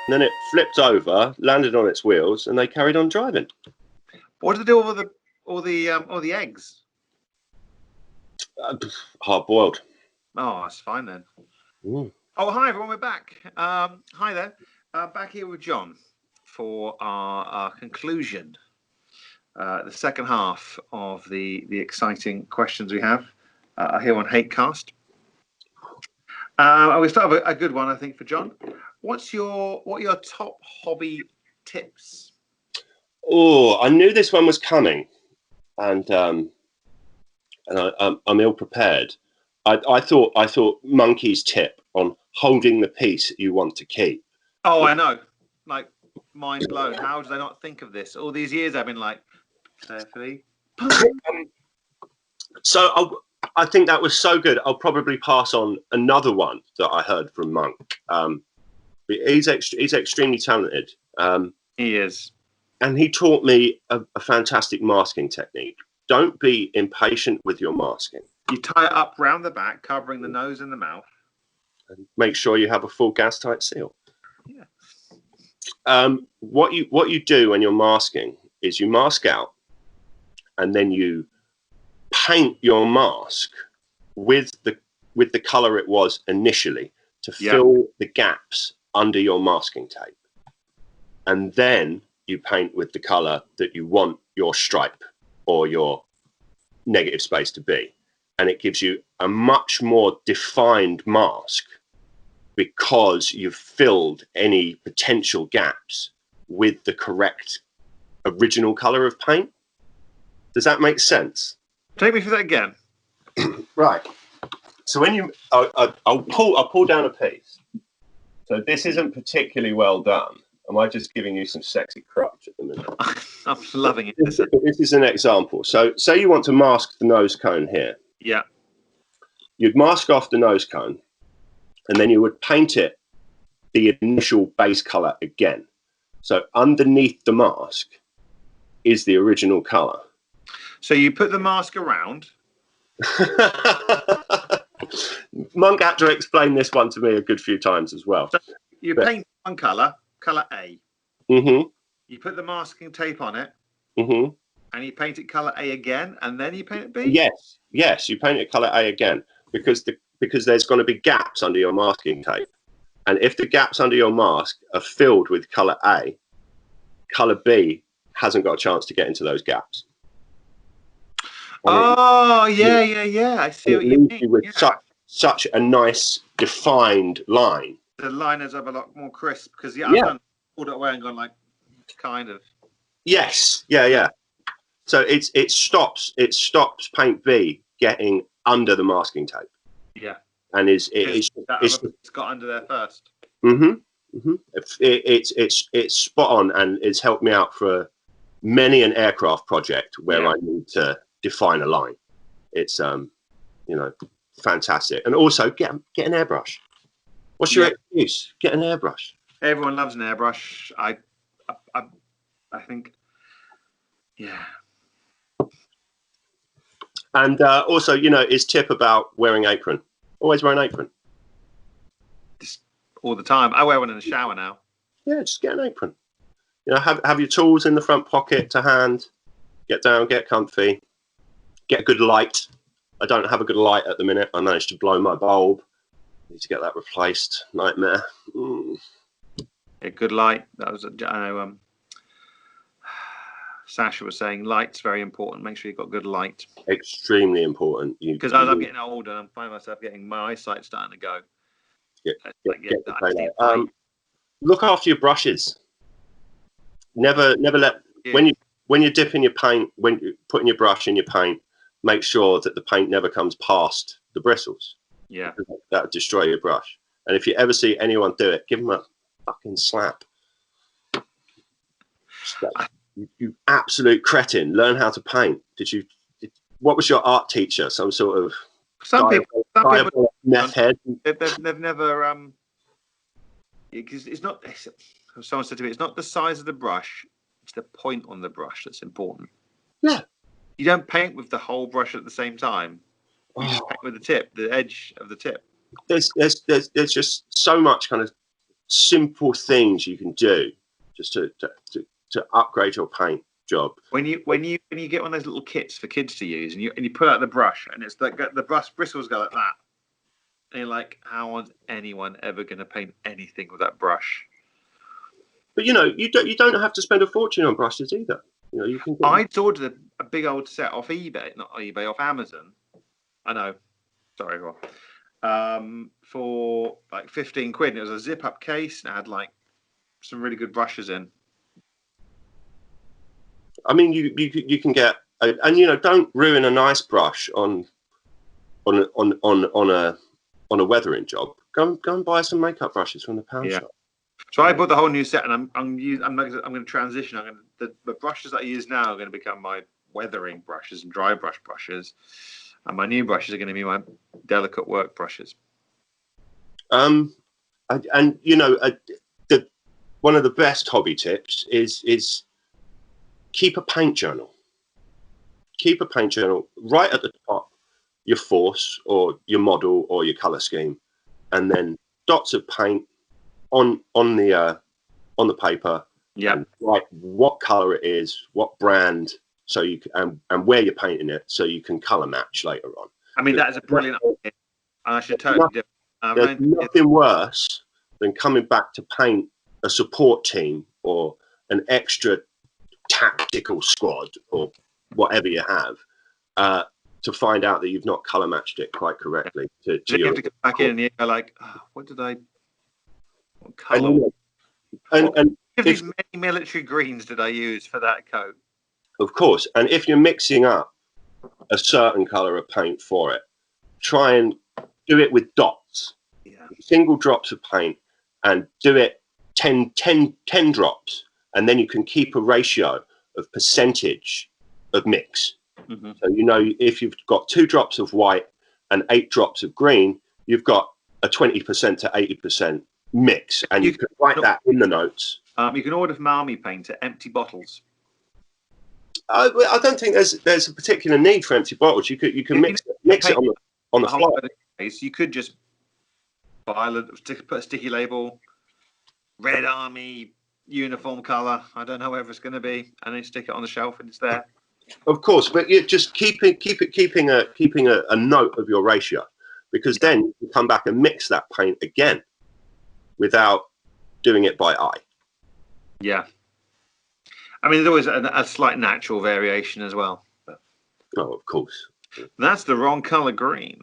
And then it flipped over, landed on its wheels, and they carried on driving. What did they do with all the eggs? Hard boiled. Oh, that's fine then. Mm. Oh, hi everyone, we're back. Hi there. Back here with John for our conclusion. The second half of the exciting questions we have here on Hatecast. We'll start with a good one, I think, for John. What are your top hobby tips? Oh, I knew this one was coming, and I'm ill prepared. I thought Monkey's tip on holding the piece you want to keep. Oh, I know. Like, mind blown. How did I not think of this? All these years I've been like, carefully. So I think that was so good. I'll probably pass on another one that I heard from Monk. He's extremely talented. He is. And he taught me a fantastic masking technique. Don't be impatient with your masking. You tie it up round the back, covering the nose and the mouth. And make sure you have a full gas tight seal. Yeah. What you do when you're masking is you mask out, and then you paint your mask with the color it was initially to fill the gaps under your masking tape, and then you paint with the color that you want your stripe or your negative space to be, and it gives you a much more defined mask because you've filled any potential gaps with the correct original color of paint. Does that make sense? Take me through that again. Right. So when you, I'll pull down a piece. So this isn't particularly well done. Am I just giving you some sexy crutch at the minute? I'm loving it. This is an example. So say you want to mask the nose cone here. Yeah. You'd mask off the nose cone, and then you would paint it the initial base color again. So underneath the mask is the original color. So you put the mask around. Monk had to explain this one to me a good few times as well. So you paint one color A. Mm-hmm. You put the masking tape on it. Mm-hmm. And you paint it color A again, and then you paint it B? Yes, you paint it color A again because there's going to be gaps under your masking tape. And if the gaps under your mask are filled with color A, color B hasn't got a chance to get into those gaps. Oh, yeah. I see what you mean. You with such a nice defined line. The line is a lot more crisp because I've done pulled it away and gone like kind of. Yes, yeah. So it stops paint B getting under the masking tape. Yeah. And it's got under there first. Mm-hmm. Mm-hmm. It's spot on, and it's helped me out for many an aircraft project where I need to define a line. It's fantastic. And also get an airbrush. What's your excuse? Get an airbrush. Everyone loves an airbrush. I think, yeah. And also, his tip about wearing apron. Always wear an apron. Just all the time. I wear one in the shower now. Yeah, just get an apron. Have your tools in the front pocket to hand. Get down, get comfy. Get a good light. I don't have a good light at the minute. I managed to blow my bulb. Need to get that replaced. Nightmare. A good light. That was Sasha was saying light's very important. Make sure you've got good light. Extremely important. Because as I'm getting older, I'm finding myself getting my eyesight starting to go. Look after your brushes. Never let when you're dipping your paint, when you're putting your brush in your paint, make sure that the paint never comes past the bristles. Yeah, that'll destroy your brush. And if you ever see anyone do it, give them a fucking slap. You absolute cretin! Learn how to paint. What was your art teacher? Some sort of some people meth head. They've never because it's not. Someone said to me, it's not the size of the brush; it's the point on the brush that's important. Yeah, you don't paint with the whole brush at the same time. You just paint with the tip, the edge of the tip. There's just so much kind of simple things you can do just to upgrade your paint job. When you get one of those little kits for kids to use, and you pull out the brush, and it's like the brush bristles go like that, and you're like, how is anyone ever going to paint anything with that brush? But you don't have to spend a fortune on brushes either. You can. I'd ordered a big old set off eBay, not eBay, off Amazon. I know, sorry, Rob. For like 15 quid. And it was a zip-up case, and it had like some really good brushes in. I mean, you can get, and don't ruin a nice brush on a weathering job. Go and buy some makeup brushes from the pound shop. So I bought the whole new set, and I'm going to transition. The brushes that I use now are going to become my weathering brushes and dry brush brushes, and my new brushes are going to be my delicate work brushes. One of the best hobby tips is keep a paint journal. Keep a paint journal right at the top, your force or your model or your color scheme, and then dots of paint on the paper. Yeah. And write what color it is, what brand, so you can, and where you're painting it, so you can color match later on. I mean, that is a brilliant idea. And I should totally do it. There's nothing worse than coming back to paint a support team or an extra tactical squad or whatever you have, to find out that you've not color matched it quite correctly. You have to come back in and you're like, what color? And these many military greens did I use for that coat? Of course. And if you're mixing up a certain color of paint for it, try and do it with dots, single drops of paint, and do it 10 drops. And then you can keep a ratio of percentage of mix. Mm-hmm. So, if you've got 2 drops of white and 8 drops of green, you've got a 20% to 80% mix. And you can write that in the notes. You can order from Army Painter empty bottles. I don't think there's a particular need for empty bottles. You can mix it on the fly. You could just put a sticky label, Red Army uniform color. I don't know whether it's going to be, and then stick it on the shelf, and it's there. Of course, but you just keeping a note of your ratio, because then you can come back and mix that paint again without doing it by eye. Yeah. I mean, there's always a slight natural variation as well. But oh, of course. That's the wrong color green.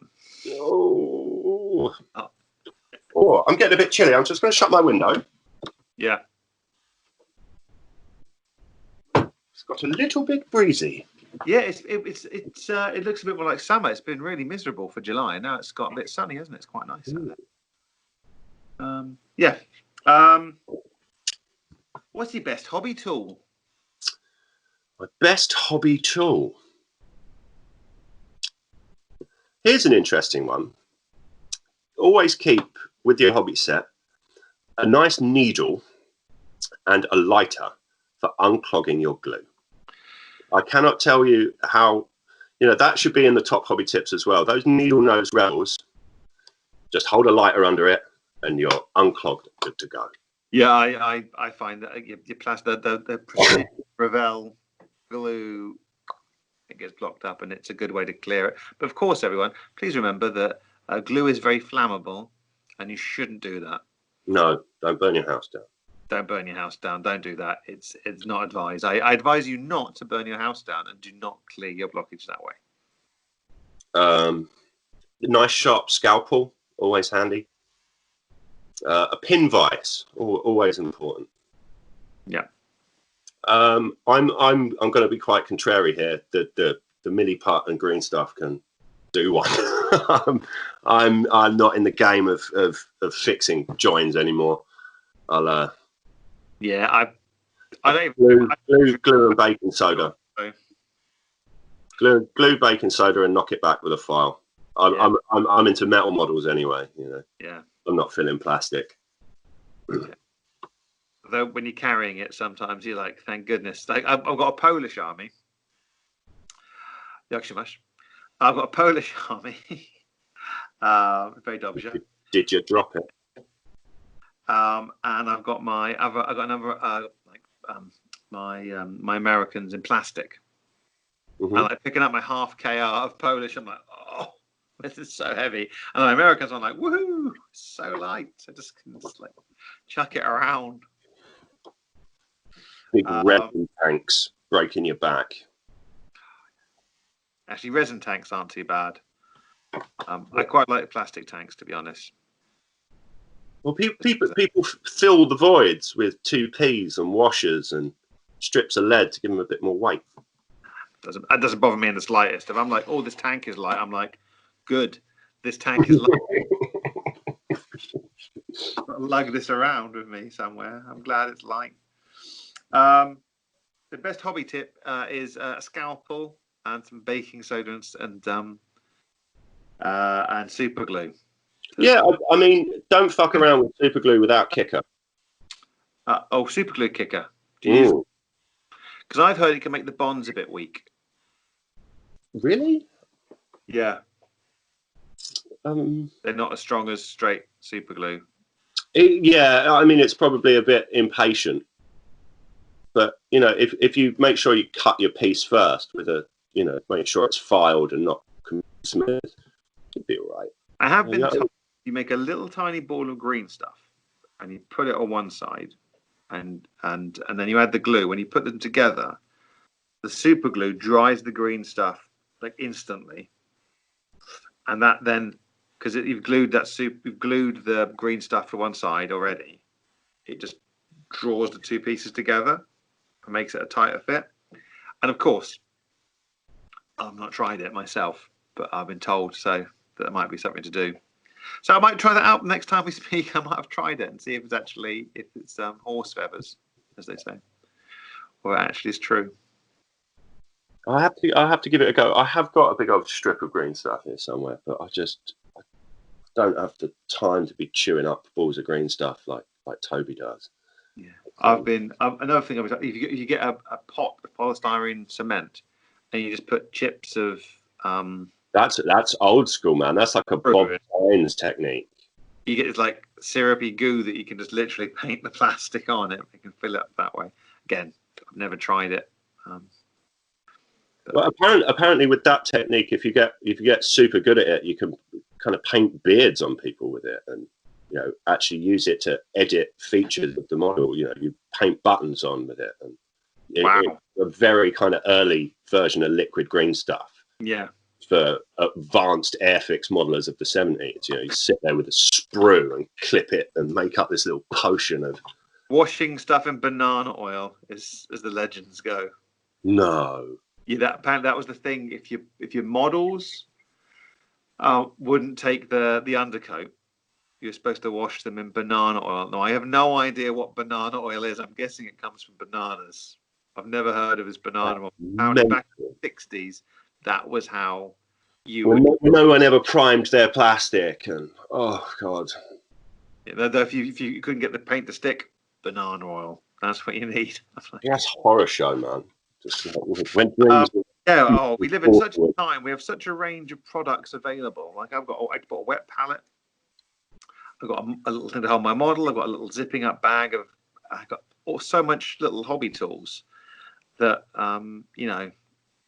Oh, I'm getting a bit chilly. I'm just going to shut my window. Yeah. It's got a little bit breezy. Yeah, it looks a bit more like summer. It's been really miserable for July. Now it's got a bit sunny, hasn't it? It's quite nice out there. Yeah. What's your best hobby tool? My best hobby tool. Here's an interesting one. Always keep with your hobby set a nice needle and a lighter for unclogging your glue. I cannot tell you how, that should be in the top hobby tips as well. Those needle nose rebels, just hold a lighter under it and you're unclogged, good to go. Yeah, I find that your plaster, the precision Revel glue, it gets blocked up, and it's a good way to clear it. But of course, everyone, please remember that glue is very flammable, and you shouldn't do that. No, don't burn your house down. Don't burn your house down. Don't do that. It's not advised. I advise you not to burn your house down, and do not clear your blockage that way. Nice sharp scalpel, always handy. A pin vise, always important. Yeah. I'm going to be quite contrary here. The mini putt and green stuff can do one. I'm not in the game of fixing joins anymore. I don't glue and baking soda. Glue baking soda and knock it back with a file. I'm into metal models anyway. Yeah. I'm not filling plastic. Yeah. Though when you're carrying it, sometimes you're like, thank goodness. Like I've got a Polish army. I've got a Polish army. Very dobrze. Did you drop it? and I've got my Americans in plastic. Mm-hmm. And like picking up my half KR of Polish, I'm like, oh, this is so heavy. And my Americans, I'm like, woohoo, so light. I just can like chuck it around. Big resin tanks breaking your back. Actually, resin tanks aren't too bad. I quite like plastic tanks, to be honest. Well, people fill the voids with 2Ps and washers and strips of lead to give them a bit more weight. That doesn't bother me in the slightest. If I'm like, oh, this tank is light, I'm like, good. This tank is light. Lug this around with me somewhere. I'm glad it's light. The best hobby tip is a scalpel and some baking soda and super glue. Yeah, I mean, don't fuck around with super glue without kicker. Super glue kicker. Do you use? Because I've heard it can make the bonds a bit weak. Really? Yeah. They're not as strong as straight super glue. Yeah, I mean, it's probably a bit impatient. But, you know, if you make sure you cut your piece first with make sure it's filed and not smooth, it'll be all right. I have been told you make a little tiny ball of green stuff and you put it on one side and then you add the glue. When you put them together, the super glue dries the green stuff like instantly. And that then, because you've glued the green stuff to one side already, it just draws the two pieces together and makes it a tighter fit. And of course, I've not tried it myself, but I've been told so that it might be something to do. So I might try that out next time we speak. I might have tried it and see if it's horse feathers, as they say, or it actually is true. I have to give it a go. I have got a big old strip of green stuff here somewhere, but I don't have the time to be chewing up balls of green stuff like Toby does. Yeah, I've been another thing. If you get a pot of polystyrene cement and you just put chips of that's old school, man. That's like a Bob Hines technique. You get this like syrupy goo that you can just literally paint the plastic on it. You can fill it up that way. Again, I've never tried it. Well, apparently, with that technique, if you get super good at it, you can kind of paint beards on people with it, and actually use it to edit features of the model. You paint buttons on with it, and it's a very kind of early version of liquid green stuff. Yeah. For advanced Airfix modelers of the 70s, you sit there with a sprue and clip it and make up this little potion of washing stuff in banana oil, as the legends go. No. Yeah, that was the thing. If your models wouldn't take the undercoat, you're supposed to wash them in banana oil. Now, I have no idea what banana oil is. I'm guessing it comes from bananas. I've never heard of this banana oil. Back in the 60s, that was how no one ever primed their plastic, and oh god. Yeah, if you couldn't get the paint to stick, banana oil. That's what you need. That's horror show, man. Just when we live in such a time. We have such a range of products available. Like I bought a wet palette. I've got a little thing to hold my model. I've got a little zipping up bag of. I've got so much little hobby tools that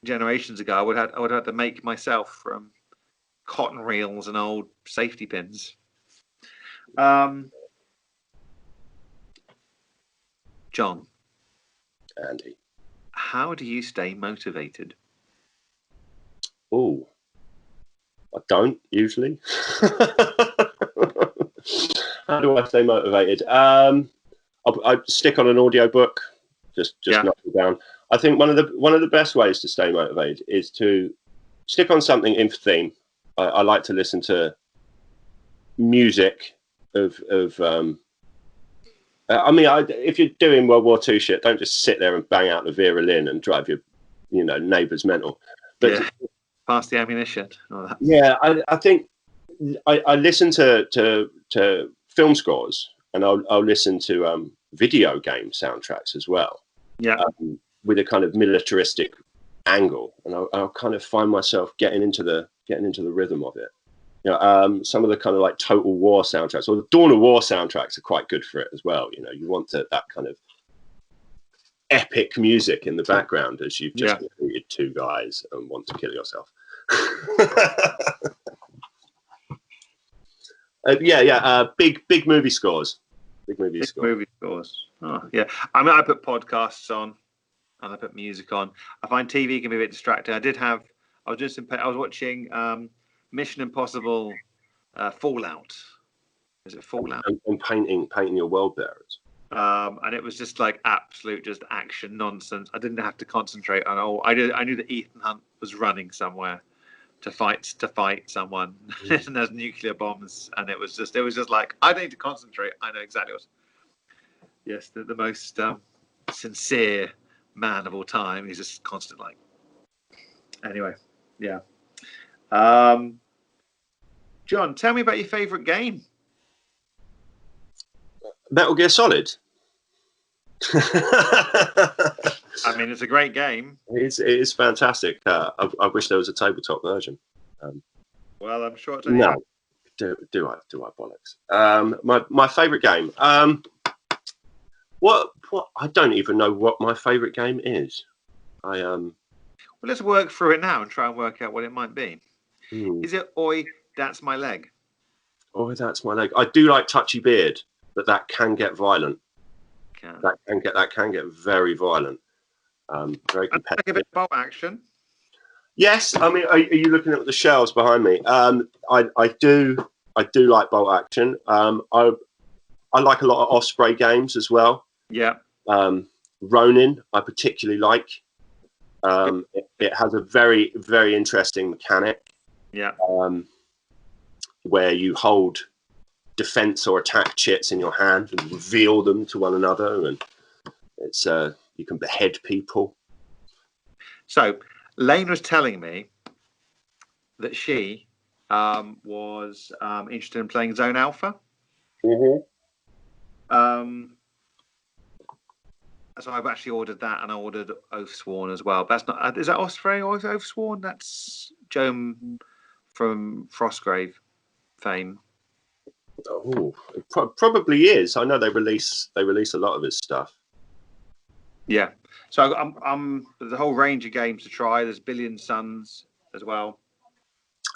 generations ago I would have to make myself from cotton reels and old safety pins. John. Andy. How do you stay motivated? Oh, I don't usually. How do I stay motivated? I stick on an audiobook, just knock it down. I think one of the best ways to stay motivated is to stick on something in theme. I like to listen to music of if you're doing World War II shit, don't just sit there and bang out the Vera Lynn and drive your, neighbours mental. But pass the ammunition. Yeah, I think I listen to film scores, and I'll listen to video game soundtracks as well. Yeah, with a kind of militaristic angle, and I'll kind of find myself getting into the rhythm of it. You know, some of the kind of like Total War soundtracks or the Dawn of War soundtracks are quite good for it as well. You know, you want that kind of epic music in the background as you've just defeated two guys and want to kill yourself. Big movie scores. Big movie scores. Oh, yeah. I mean, I put podcasts on and I put music on. I find TV can be a bit distracting. I was watching Mission Impossible Fallout. Is it Fallout? And painting your world bearers. And it was just like absolute just action nonsense. I didn't have to concentrate on all. I knew that Ethan Hunt was running somewhere to fight someone, and there's nuclear bombs, and it was just like I don't need to concentrate. I know exactly what. Yes, the most sincere man of all time. He's just constant like. Anyway, yeah. John, tell me about your favourite game. Metal Gear Solid. I mean, it's a great game. It is fantastic. I wish there was a tabletop version. Well, I'm sure it's no. Do I bollocks? My favourite game. What? I don't even know what my favourite game is. Well, let's work through it now and try and work out what it might be. Is it Oi, That's My Leg? Oi, That's My Leg. I do like Touchy Beard, but that can get violent. That can get very violent. Very competitive. Like a bit of bolt action. Yes, I mean, are you looking at the shelves behind me? I do like bolt action. I like a lot of Osprey games as well. Yeah. Ronin, I particularly like. It has a very, very interesting mechanic. Yeah. Where you hold defense or attack chits in your hand and reveal them to one another, and it's you can behead people. So Lane was telling me that she was interested in playing Zone Alpha. So I've actually ordered that, and I ordered Oathsworn as well. But that's not. Is that Osprey or Oathsworn? That's Joan from Frostgrave fame. Oh, it probably is. I know they release a lot of his stuff. Yeah. So there's a whole range of games to try. There's Billion Suns as well.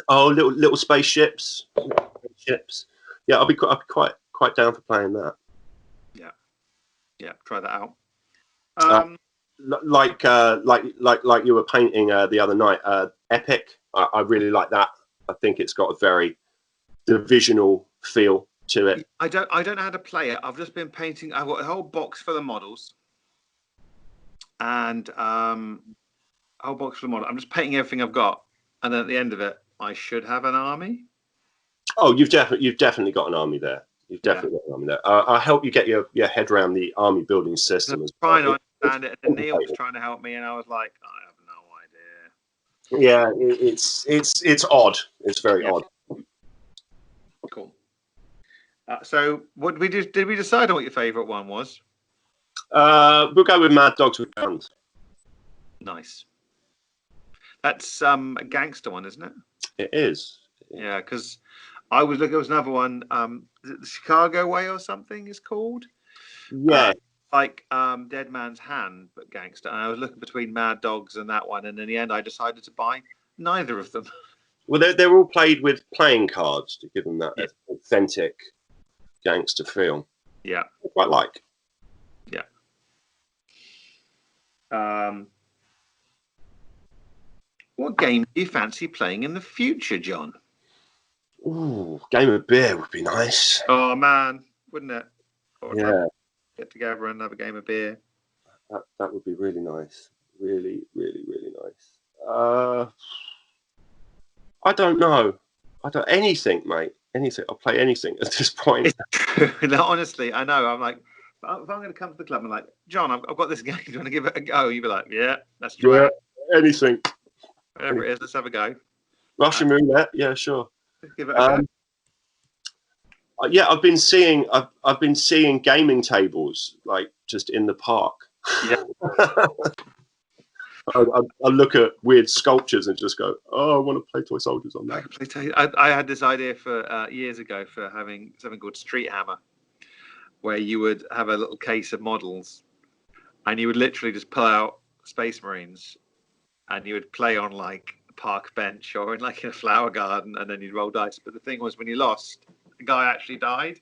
Oh, little spaceships. Yeah, I'll be quite down for playing that. Yeah. Try that out. Like you were painting the other night. Epic. I really like that. I think it's got a very divisional feel to it. I don't know how to play it. I've just been painting. I've got a whole box full of models, and I'm just painting everything I've got, and then at the end of it, I should have an army. Oh, you've definitely got an army there. You've definitely got an army there. I'll help you get your head around the army building system. Trying to understand it, and Neil was trying to help me, and I was like, I have no idea. Yeah, it's odd. It's very odd. Cool. So, what did we do? Did we decide on what your favourite one was? We'll go with Mad Dogs with Guns. Nice. That's a gangster one, isn't it? It is. Yeah, because I was looking. There was another one. Is it the Chicago Way or something? Is called. Yeah. Like Dead Man's Hand, but gangster. And I was looking between Mad Dogs and that one, and in the end, I decided to buy neither of them. Well, they're all played with playing cards to give them that authentic gangster feel. Yeah, I quite like. Yeah. What game do you fancy playing in the future, John? Ooh, game of beer would be nice. Oh man, wouldn't it? Yeah. Get together and have a game of beer. That would be really nice. Really, really, really nice. I don't know. Anything, mate. Anything. I'll play anything at this point. No, honestly, I know. I'm like, if I'm going to come to the club, I'm like, John, I've got this game. Do you want to give it a go? You'd be like, yeah, let's try it. Anything. Whatever it is, let's have a go. Russian roulette. Yeah, sure. Let's give it a go. Yeah, I've been seeing gaming tables like just in the park. Yeah. I look at weird sculptures and just go, oh, I want to play toy soldiers on that. I had this idea for years ago for having something called Street Hammer, where you would have a little case of models, and you would literally just pull out Space Marines, and you would play on like a park bench or in like in a flower garden, and then you'd roll dice. But the thing was, when you lost, the guy actually died.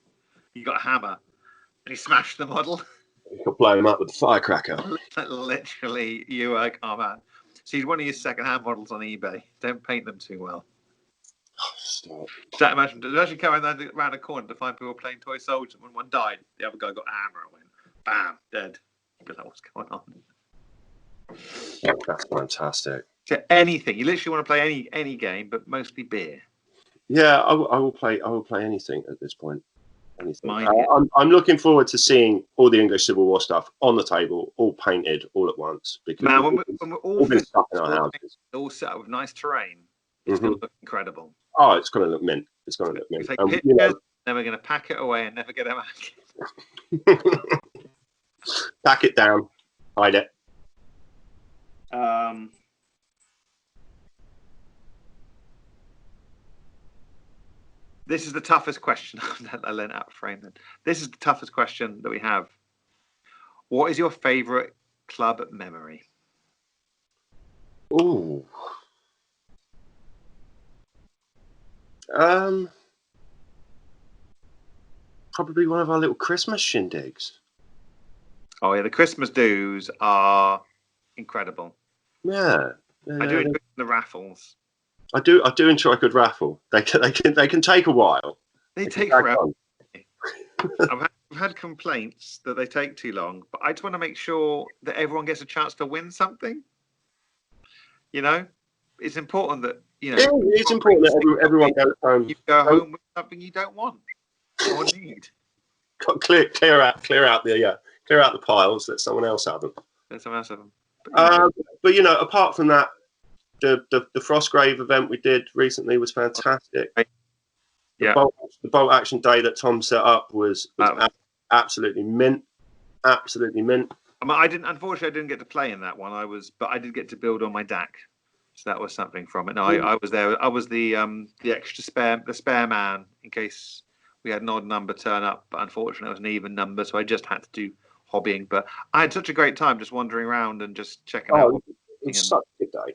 You got a hammer, and he smashed the model. You could blow him up with a firecracker. Literally, you were like, oh man. So you'd want to use second-hand models on eBay. Don't paint them too well. Oh, stop. Just imagine, did actually come around a corner to find people playing toy soldiers. When one died, the other guy got a hammer and went, bam, dead. But like, what's going on? That's fantastic. So anything. You literally want to play any game, but mostly beer. Yeah, I will play anything at this point. Anything. I'm looking forward to seeing all the English Civil War stuff on the table, all painted all at once. Because man, when we're all been stuck in our houses, all set up with nice terrain, it's going to look incredible. Oh, it's going to look mint. It's going to look mint. Take pictures, then we're going to pack it away and never get it back. Pack it down, hide it. This is the toughest question. I learned how to frame it. This is the toughest question that we have. What is your favourite club memory? Ooh. Probably one of our little Christmas shindigs. Oh yeah, the Christmas do's are incredible. Yeah. I do enjoy the raffles. I do enjoy a good raffle. They can take a while. They take forever. I've had complaints that they take too long, but I just want to make sure that everyone gets a chance to win something. You know, it's important that it's important that everyone goes home. You go home with something you don't want or need. Clear out the piles. Let someone else have them. Let someone else have them. But apart from that, the Frostgrave event we did recently was fantastic. Yeah. The bolt action day that Tom set up was absolutely mint. Absolutely mint. Unfortunately, I didn't get to play in that one. But I did get to build on my DAC, so that was something from it. No, I was there. I was the extra spare man in case we had an odd number turn up. But unfortunately, it was an even number, so I just had to do hobbying. But I had such a great time just wandering around and just checking out. It was such a good day.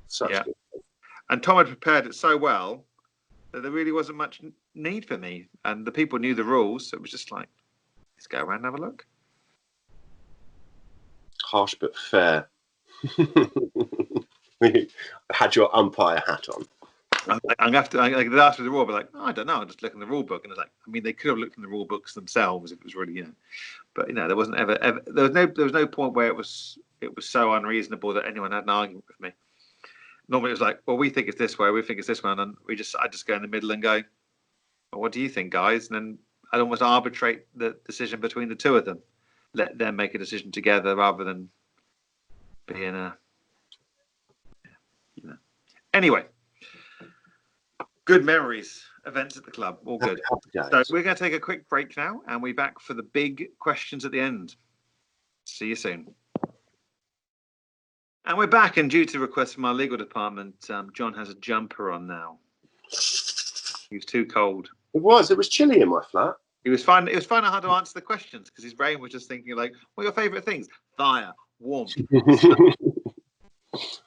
Such a good day. And Tom had prepared it so well that there really wasn't much need for me, and the people knew the rules, so it was just like, let's go around and have a look. Harsh but fair. I had your umpire hat on. I'm going to have to ask for the rule, but like, I don't know. I'm just looking at the rule book, and it's like, I mean, they could have looked in the rule books themselves if it was really, but there wasn't ever there was no point where it was so unreasonable that anyone had an argument with me. Normally, it was like, well, we think it's this way, we think it's this one, and I just go in the middle and go, well, what do you think, guys? And then I'd almost arbitrate the decision between the two of them, let them make a decision together rather than being Anyway, good memories, events at the club, all good. So we're going to take a quick break now, and we're back for the big questions at the end. See you soon. And we're back, and due to request from our legal department, John has a jumper on now. He was too cold. It was chilly in my flat. It was finding it hard to answer the questions because his brain was just thinking like, what are your favourite things? Fire, warmth.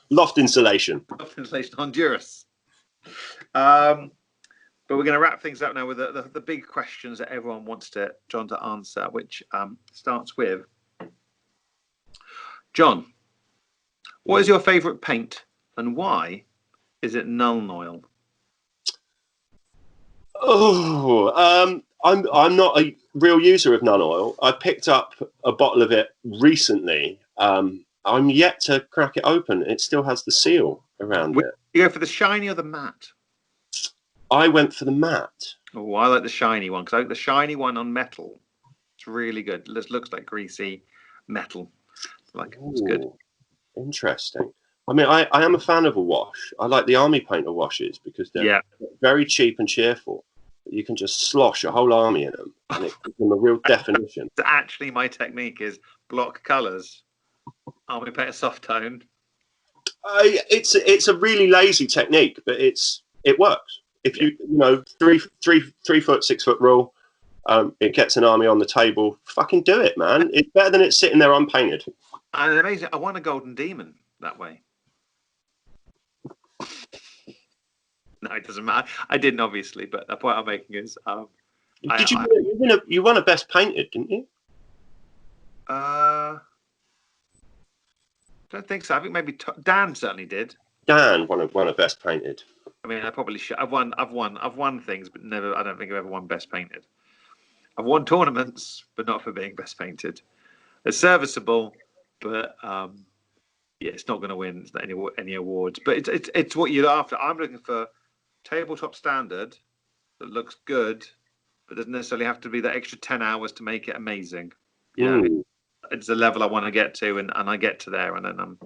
Loft insulation. Loft insulation, Honduras. But we're going to wrap things up now with the big questions that everyone wants John to answer, which starts with, John, what is your favourite paint and why is it Nun Oil? Oh, I'm not a real user of Nun Oil. I picked up a bottle of it recently. I'm yet to crack it open. It still has the seal around it. You go for the shiny or the matte? I went for the matte. Oh, I like the shiny one because I like the shiny one on metal. It's really good. It looks like greasy metal. It's good. Interesting. I mean, I am a fan of a wash. I like the army painter washes because they're very cheap and cheerful. You can just slosh a whole army in them, and it gives them a real definition. Actually, my technique is block colours, army painter soft tone, It's a really lazy technique, but it works. If you know 3 foot 6 foot rule, it gets an army on the table. Fucking do it, man. It's better than it sitting there unpainted. And amazing. I won a golden demon that way. No, it doesn't matter. I didn't, obviously, but the point I'm making is, you won a best painted, didn't you? Don't think so. I think maybe Dan certainly did. Dan won a best painted. I mean, I probably should. I've won things, but never. I don't think I've ever won best painted. I've won tournaments, but not for being best painted. It's serviceable, but yeah, it's not going to win any awards. But it's what you're after. I'm looking for tabletop standard that looks good, but doesn't necessarily have to be that extra 10 hours to make it amazing. You know, it's the level I want to get to, and I get to there, and then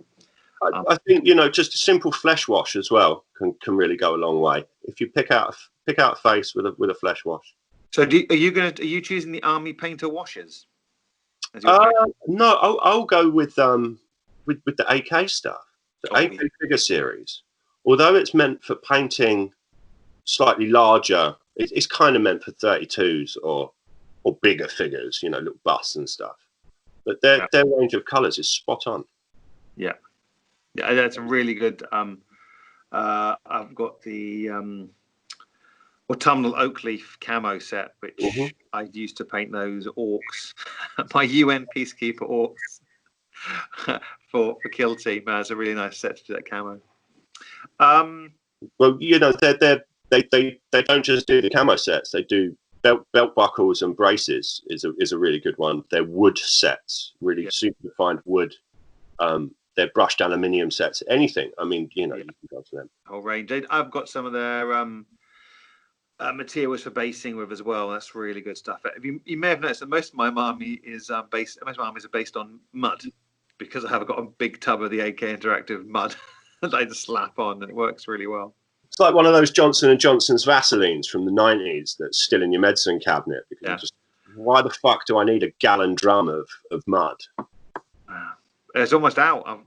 I think just a simple flesh wash as well can really go a long way. If you pick out a face with a flesh wash. So are you choosing the army painter washes? No, I'll go with the AK stuff, the AK figure series. Although it's meant for painting slightly larger, it's kind of meant for 32s or bigger figures, little busts and stuff. But their range of colours is spot on. Yeah, that's a really good. I've got the autumnal oak leaf camo set, which I used to paint those orcs, my UN peacekeeper orcs for Kill Team. It's a really nice set to do that camo. Well, they don't just do the camo sets. They do belt buckles and braces is a really good one. They're wood sets, really super defined wood. They're brushed aluminium sets. Anything. I mean, you can go to them. Whole range. I've got some of their materials for basing with as well. That's really good stuff. You may have noticed that most of my army is based. Most of my armies are based on mud, because I have got a big tub of the AK Interactive mud that I just slap on, and it works really well. It's like one of those Johnson & Johnson's Vaselines from the 90s that's still in your medicine cabinet. Because why the fuck do I need a gallon drum of mud? It's almost out. I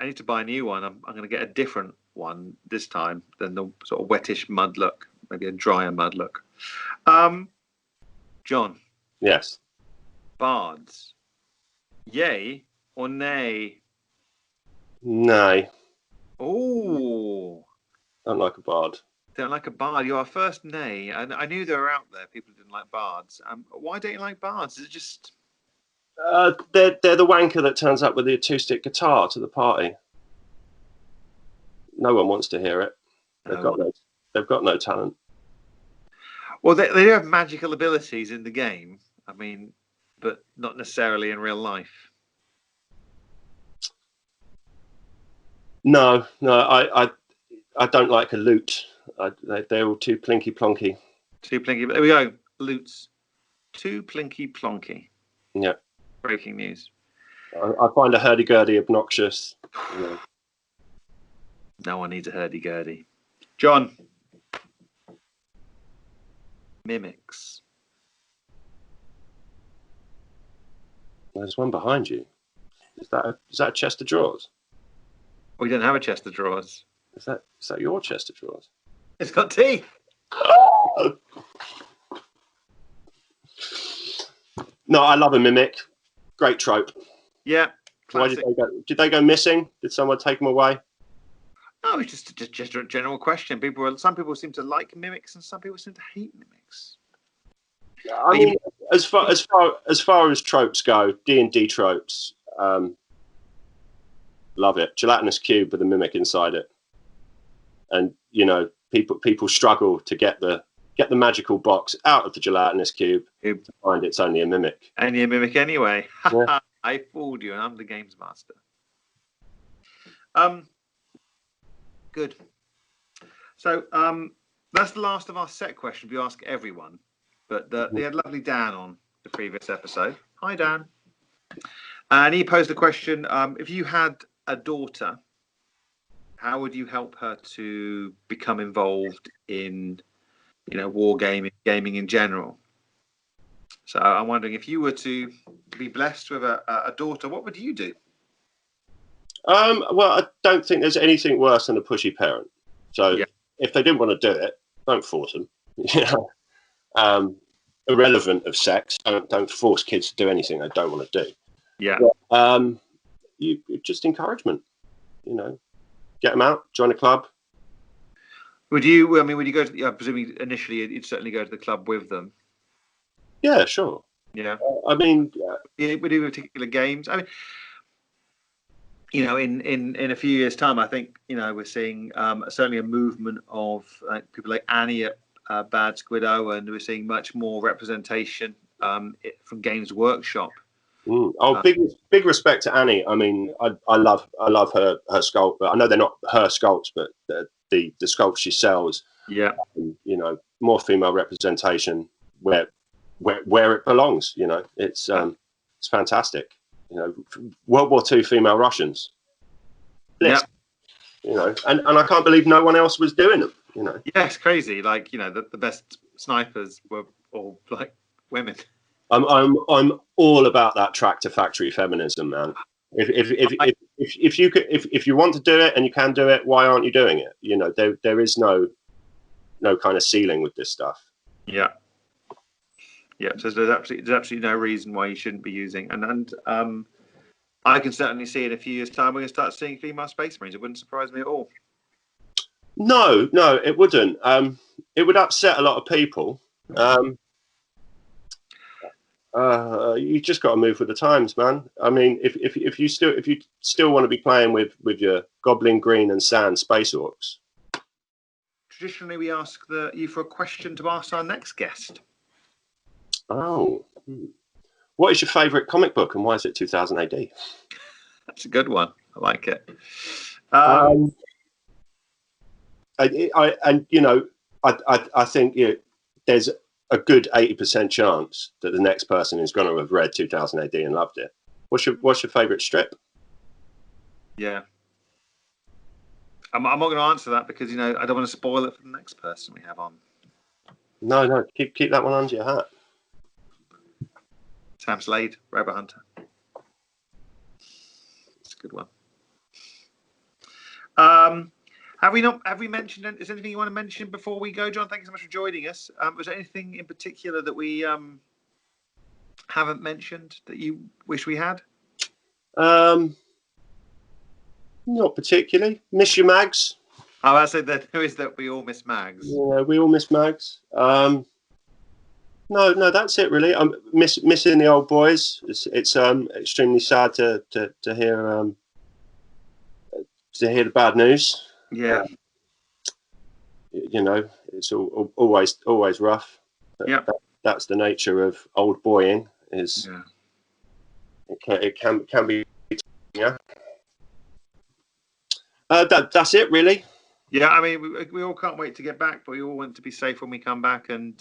need to buy a new one. I'm going to get a different one this time than the sort of wettish mud look. Maybe a drier mud look. John. Yes. Bards. Yay or nay? Nay. Oh. Don't like a bard. Don't like a bard. You're our first nay. I knew they were out there. People didn't like bards. Why don't you like bards? Is it just... They're the wanker that turns up with the acoustic guitar to the party. No one wants to hear it. They've got no talent. Well, they do have magical abilities in the game. I mean, but not necessarily in real life. No, I don't like a loot. They're all too plinky plonky. Too plinky. There we go. Loots. Too plinky plonky. Yeah. Breaking news. I find a hurdy-gurdy obnoxious. No one needs a hurdy-gurdy. John. Mimics. There's one behind you. Is that a chest of drawers? We don't have a chest of drawers. Is that your chest of drawers? It's got teeth. No, I love a mimic. Great trope. Yeah. Why did they go missing? Did someone take them away? No, it's just a general question. Some people seem to like mimics, and some people seem to hate mimics. I mean, as far as tropes go, D&D tropes, love it. Gelatinous cube with a mimic inside it, and people struggle to get the magical box out of the gelatinous cube to find it's only a mimic. Only a mimic anyway. Yeah. I fooled you, and I'm the games master. Good. So that's the last of our set questions we ask everyone. But they had lovely Dan on the previous episode. Hi, Dan. And he posed a question. If you had a daughter, how would you help her to become involved in, war gaming in general? So I'm wondering, if you were to be blessed with a daughter, what would you do? Well, I don't think there's anything worse than a pushy parent. So Yeah. if they didn't want to do it, don't force them. You know, irrelevant of sex, don't force kids to do anything they don't want to do. Yeah. But, you just encouragement. You know, get them out, join a club. Would you? I mean, would you go to? Presumably, initially, you'd certainly go to the club with them. Yeah, sure. Yeah. I mean, Yeah, we do particular games. I mean, you know, in a few years' time, I think, you know, we're seeing certainly a movement of people like Annie at Bards, and we're seeing much more representation from Games Workshop. Oh, big respect to Annie. I mean, I love her sculpt, but I know they're not her sculpts, but the sculpts she sells. Yeah. You know, more female representation where it belongs. You know, it's fantastic. You know, World War II female Russians. Yeah. You know, and I can't believe no one else was doing them. You know. Yeah, it's crazy. Like, you know, the best snipers were all like women. I'm all about that tractor factory feminism, man. If you want to do it and you can do it, why aren't you doing it? You know, there is no kind of ceiling with this stuff. Yeah. Yeah. So there's absolutely no reason why you shouldn't be using. And I can certainly see in a few years' time we're going to start seeing female Space Marines. It wouldn't surprise me at all. No, it wouldn't. It would upset a lot of people. You just got to move with the times, man. I mean, if you still want to be playing with your Goblin Green and Sand Space Orcs. Traditionally, we ask you for a question to ask our next guest. Oh, what is your favourite comic book and why is it 2000 AD? That's a good one. I like it. I think there's a good 80% chance that the next person is going to have read 2000 AD and loved it. What's your favourite strip? Yeah. I'm not going to answer that because, you know, I don't want to spoil it for the next person we have on. No, keep that one under your hat. Sam Slade, Rabbit Hunter. It's a good one. Have we mentioned? Is there anything you want to mention before we go, John? Thank you so much for joining us. Was there anything in particular that we haven't mentioned that you wish we had? Not particularly. Miss your mags. Oh, I said that who is that we all miss mags. Yeah, we all miss mags. No, that's it really. I'm missing the old boys. It's extremely sad to hear the bad news. Yeah. You know, it's always rough. Yeah. That's the nature of old boying. Is it can be. Yeah. That's it really. Yeah, I mean, we all can't wait to get back, but we all want to be safe when we come back, and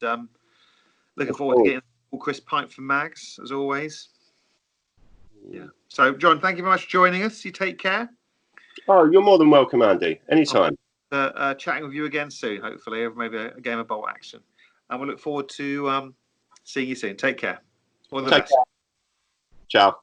looking forward to getting a crisp pint from Mags as always. Yeah. So, John, thank you very much for joining us. You take care. Oh, you're more than welcome, Andy. Anytime. Chatting with you again soon, hopefully, or maybe a game of bolt action. And we'll look forward to seeing you soon. Take care. All the best. Ciao.